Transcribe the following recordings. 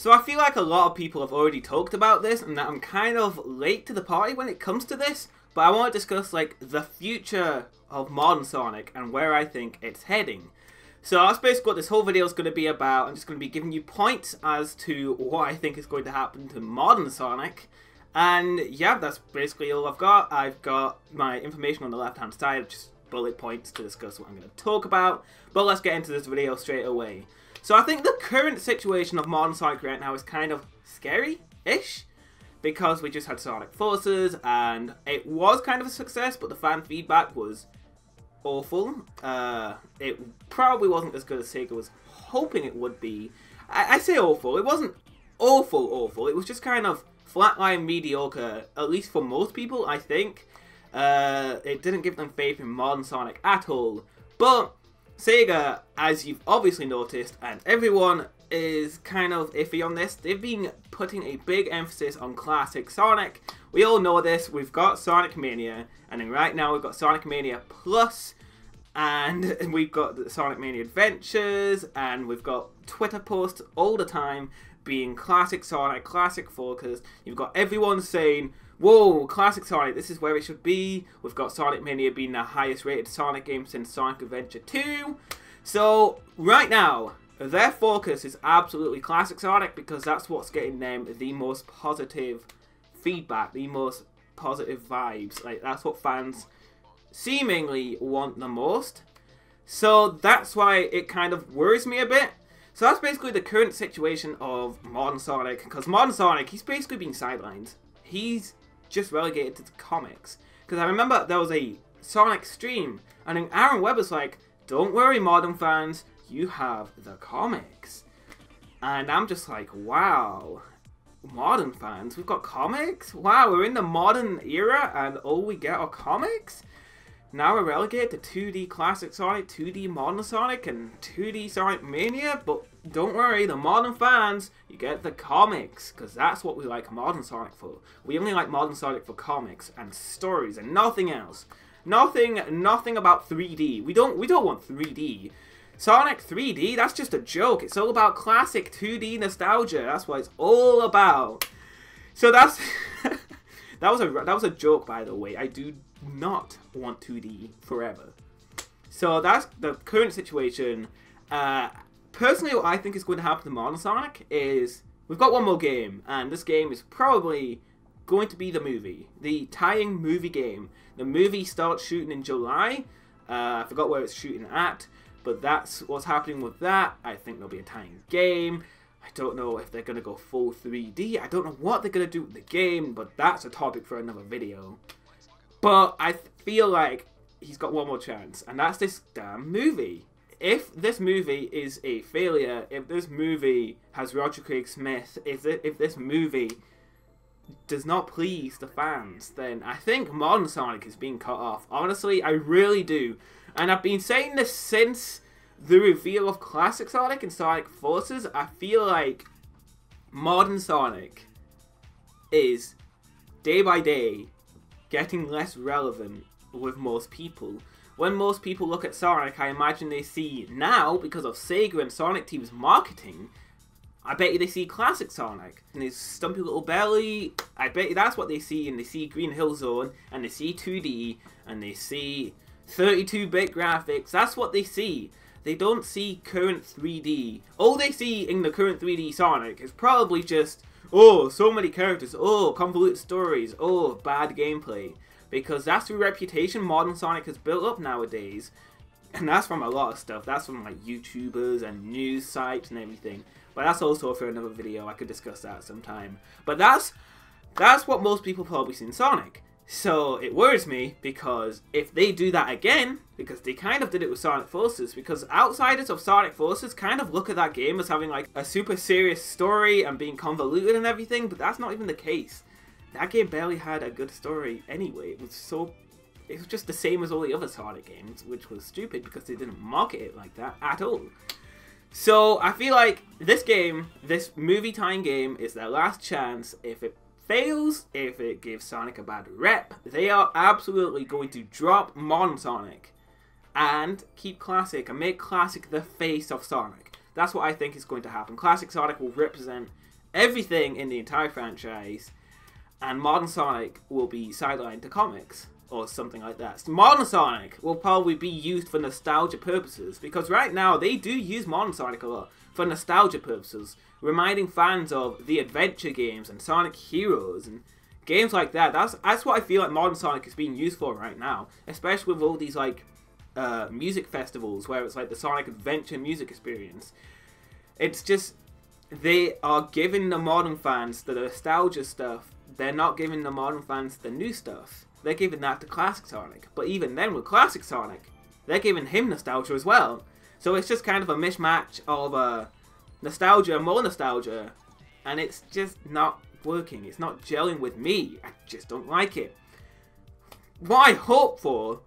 So I feel like a lot of people have already talked about this and that I'm kind of late to the party when it comes to this, but I want to discuss like the future of modern Sonic and where I think it's heading. So that's basically what this whole video is going to be about. I'm just going to be giving you points as to what I think is going to happen to modern Sonic. And yeah, that's basically all I've got. I've got my information on the left hand side, just bullet points to discuss what I'm going to talk about. But let's get into this video straight away. So I think the current situation of modern Sonic right now is kind of scary-ish, because we just had Sonic Forces and it was kind of a success, but the fan feedback was awful. It probably wasn't as good as SEGA was hoping it would be. I say awful. It wasn't awful. It was just kind of flatline mediocre, at least for most people, I think. It didn't give them faith in modern Sonic at all. But SEGA, as you've obviously noticed, and everyone is kind of iffy on this, they've been putting a big emphasis on classic Sonic. We all know this. We've got Sonic Mania, and then right now we've got Sonic Mania Plus, and we've got the Sonic Mania Adventures, and we've got Twitter posts all the time being classic Sonic, classic focus. You've got everyone saying, whoa, classic Sonic, this is where it should be. We've got Sonic Mania being the highest rated Sonic game since Sonic Adventure 2. So right now, their focus is absolutely classic Sonic because that's what's getting them the most positive feedback, the most positive vibes. Like, that's what fans seemingly want the most. So that's why it kind of worries me a bit. So that's basically the current situation of modern Sonic, because modern Sonic, he's basically being sidelined. He's just relegated to the comics. Because I remember there was a Sonic stream, and then Aaron Webb was like, don't worry modern fans, you have the comics. And I'm just like, wow, modern fans, we've got comics? Wow, we're in the modern era and all we get are comics? Now we're relegated to 2D classic Sonic, 2D modern Sonic, and 2D Sonic Mania, but don't worry, the modern fans, you get the comics, because that's what we like modern Sonic for. We only like modern Sonic for comics and stories and nothing else. Nothing about 3D. We don't want 3D. Sonic 3D, that's just a joke. It's all about classic 2D nostalgia. That's what it's all about. So that's that was a joke, by the way. I do not want 2D forever. So that's the current situation. Personally, what I think is going to happen to modern Sonic is we've got one more game, and this game is probably going to be the movie, the tying movie game. The movie starts shooting in July. I forgot where it's shooting at, but that's what's happening with that. I think there'll be a tying game. I don't know if they're going to go full 3D. I don't know what they're going to do with the game, but that's a topic for another video. But I feel like he's got one more chance, and that's this damn movie. If this movie is a failure, if this movie has Roger Craig Smith, if this movie does not please the fans, then I think modern Sonic is being cut off. Honestly, I really do. And I've been saying this since the reveal of classic Sonic and Sonic Forces. I feel like modern Sonic is, day by day, getting less relevant with most people. When most people look at Sonic, I imagine they see now, because of SEGA and Sonic Team's marketing, I bet you they see classic Sonic and his stumpy little belly. I bet you that's what they see, and they see Green Hill Zone, and they see 2D, and they see 32-bit graphics. That's what they see. They don't see current 3D. All they see in the current 3D Sonic is probably just, oh, so many characters, oh, convoluted stories, oh, bad gameplay. Because that's the reputation modern Sonic has built up nowadays. And that's from a lot of stuff. That's from like YouTubers and news sites and everything. But that's also for another video. I could discuss that sometime. But that's what most people probably see in Sonic. So it worries me, because if they do that again, because they kind of did it with Sonic Forces, because outsiders of Sonic Forces kind of look at that game as having like a super serious story and being convoluted and everything, but that's not even the case. That game barely had a good story anyway. It was just the same as all the other Sonic games, which was stupid because they didn't market it like that at all. So I feel like this game, this movie time game, is their last chance. If it fails, if it gives Sonic a bad rep, they are absolutely going to drop modern Sonic and keep classic and make classic the face of Sonic. That's what I think is going to happen. Classic Sonic will represent everything in the entire franchise, and modern Sonic will be sidelined to comics or something like that. So modern Sonic will probably be used for nostalgia purposes, because right now they do use modern Sonic a lot for nostalgia purposes, reminding fans of the adventure games and Sonic Heroes and games like that. That's what I feel like modern Sonic is being used for right now, especially with all these like music festivals where it's like the Sonic Adventure music experience. It's just, they are giving the modern fans the nostalgia stuff. They're not giving the modern fans the new stuff. They're giving that to classic Sonic. But even then, with classic Sonic, they're giving him nostalgia as well. So it's just kind of a mismatch of nostalgia and more nostalgia, and it's just not working. It's not gelling with me. I just don't like it. What I hope for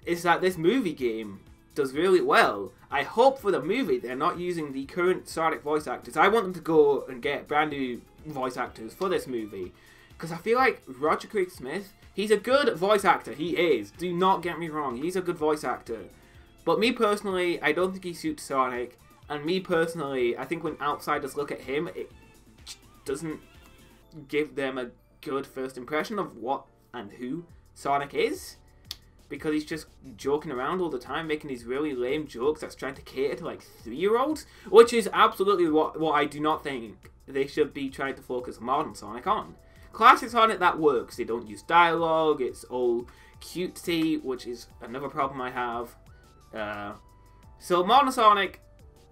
is that this movie game does really well. I hope for the movie they're not using the current Sonic voice actors. I want them to go and get brand new voice actors for this movie, because I feel like Roger Craig Smith, he's a good voice actor. He is. Do not get me wrong. He's a good voice actor. But me personally, I don't think he suits Sonic. And me personally, I think when outsiders look at him, it doesn't give them a good first impression of what and who Sonic is. Because he's just joking around all the time, making these really lame jokes that's trying to cater to like 3-year-olds. Which is absolutely what I do not think they should be trying to focus modern Sonic on. Classic Sonic, that works. They don't use dialogue, it's all cutesy, which is another problem I have. So modern Sonic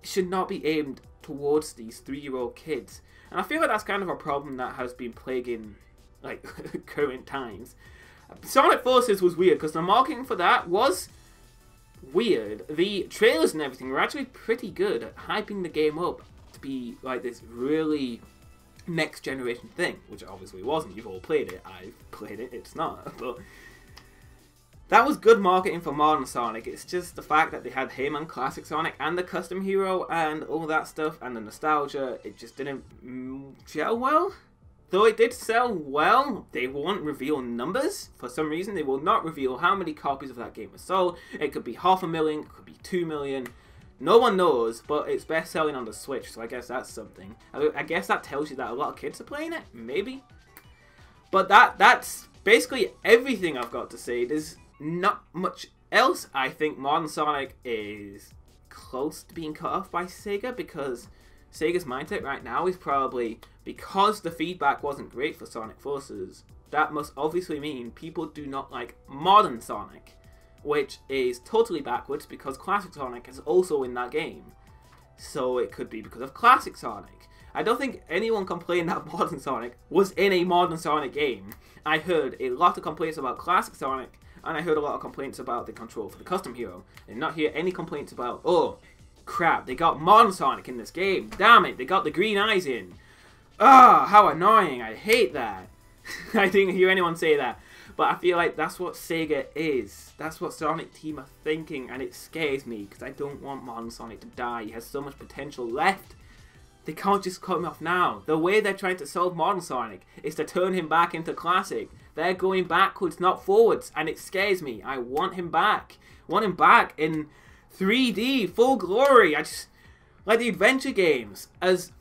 should not be aimed towards these 3-year-old kids. And I feel like that's kind of a problem that has been plaguing like current times. Sonic Forces was weird because the marketing for that was weird. The trailers and everything were actually pretty good at hyping the game up to be like this really next generation thing, which it obviously wasn't. You've all played it. I've played it. It's not. But that was good marketing for modern Sonic. It's just the fact that they had him and classic Sonic and the custom hero and all that stuff and the nostalgia. It just didn't gel well. Though it did sell well, they won't reveal numbers. For some reason, they will not reveal how many copies of that game were sold. It could be 500,000, it could be 2 million. No one knows, but it's best selling on the Switch, so I guess that's something. I guess that tells you that a lot of kids are playing it, maybe. But that's basically everything I've got to say. There's not much else. I think modern Sonic is close to being cut off by SEGA, because SEGA's mindset right now is probably, because the feedback wasn't great for Sonic Forces, that must obviously mean people do not like modern Sonic, which is totally backwards because classic Sonic is also in that game. So it could be because of classic Sonic. I don't think anyone complained that modern Sonic was in a modern Sonic game. I heard a lot of complaints about classic Sonic, and I heard a lot of complaints about the control for the custom hero. I did not hear any complaints about, oh crap, they got modern Sonic in this game. Damn it, they got the green eyes in. Ah, how annoying, I hate that. I didn't hear anyone say that. But I feel like that's what SEGA is. That's what Sonic Team are thinking, and it scares me because I don't want modern Sonic to die. He has so much potential left. They can't just cut him off now. The way they're trying to solve modern Sonic is to turn him back into classic. They're going backwards, not forwards, and it scares me. I want him back. I want him back in 3D, full glory. I just like the adventure games. As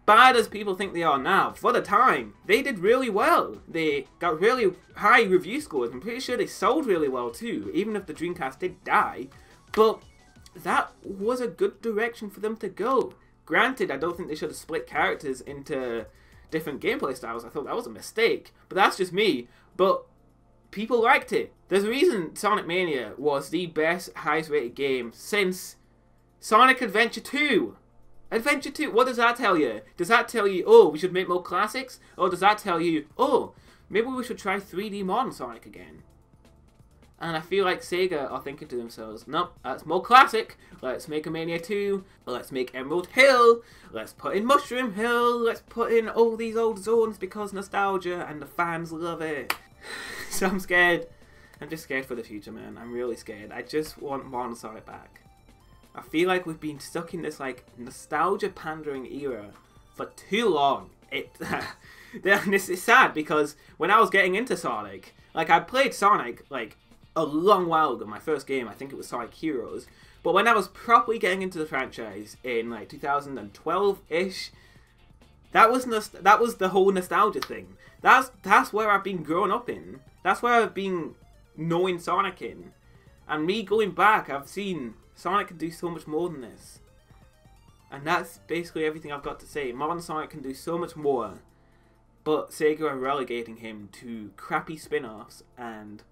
bad as people think they are now, for the time, they did really well. They got really high review scores. I'm pretty sure they sold really well too, even if the Dreamcast did die. But that was a good direction for them to go. Granted, I don't think they should have split characters into different gameplay styles. I thought that was a mistake. But that's just me. But people liked it. There's a reason Sonic Mania was the best, highest rated game since Sonic Adventure 2. Adventure 2, what does that tell you? Does that tell you, oh, we should make more classics? Or does that tell you, oh, maybe we should try 3D modern Sonic again? And I feel like SEGA are thinking to themselves, nope, that's more classic. Let's make a Mania 2. Let's make Emerald Hill. Let's put in Mushroom Hill. Let's put in all these old zones because nostalgia and the fans love it. So I'm scared. I'm just scared for the future, man. I'm really scared. I just want modern Sonic back. I feel like we've been stuck in this like nostalgia pandering era for too long. This is sad because when I was getting into Sonic, like I played Sonic like a long while ago. My first game, I think it was Sonic Heroes. But when I was properly getting into the franchise in like 2012-ish, That was the whole nostalgia thing. That's where I've been growing up in. That's where I've been knowing Sonic in. And me going back, I've seen Sonic can do so much more than this. And that's basically everything I've got to say. Modern Sonic can do so much more. But Sega are relegating him to crappy spin-offs and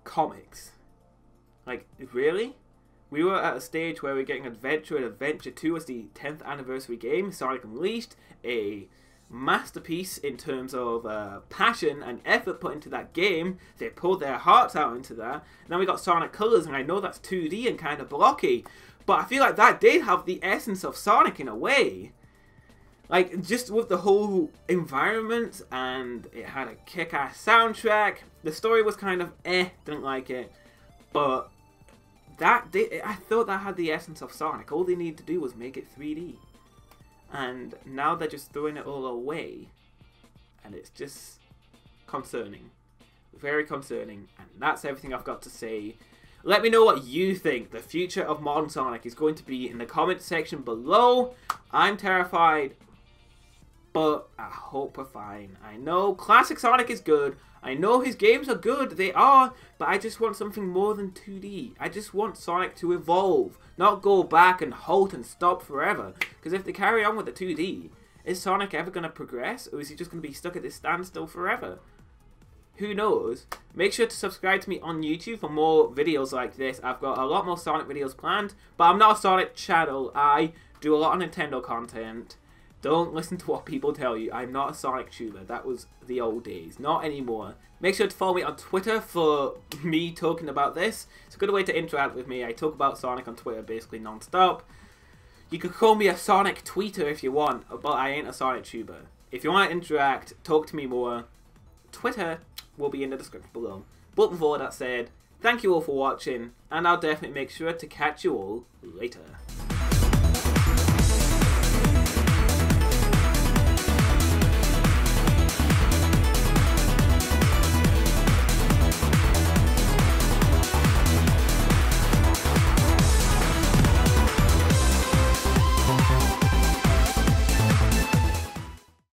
comics. Like, really? We were at a stage where we're getting Adventure, and Adventure 2 was the 10th anniversary game, Sonic Unleashed, a masterpiece in terms of passion and effort put into that game. They pulled their hearts out into that. And then we got Sonic Colors, and I know that's 2D and kind of blocky, but I feel like that did have the essence of Sonic in a way. Like, just with the whole environment, and it had a kick-ass soundtrack. The story was kind of didn't like it, but I thought that had the essence of Sonic. All they needed to do was make it 3D. And now they're just throwing it all away. And it's just concerning. Very concerning. And that's everything I've got to say. Let me know what you think the future of modern Sonic is going to be in the comment section below. I'm terrified, but I hope we're fine. I know classic Sonic is good. I know his games are good, they are, but I just want something more than 2D. I just want Sonic to evolve, not go back and halt and stop forever. Because if they carry on with the 2D, is Sonic ever going to progress, or is he just going to be stuck at this standstill forever? Who knows? Make sure to subscribe to me on YouTube for more videos like this. I've got a lot more Sonic videos planned, but I'm not a Sonic channel. I do a lot of Nintendo content. Don't listen to what people tell you. I'm not a Sonic tuber. That was the old days. Not anymore. Make sure to follow me on Twitter for me talking about this. It's a good way to interact with me. I talk about Sonic on Twitter basically non-stop. You could call me a Sonic tweeter if you want, but I ain't a Sonic tuber. If you want to interact, talk to me more, Twitter will be in the description below. But with all that said, thank you all for watching, and I'll definitely make sure to catch you all later.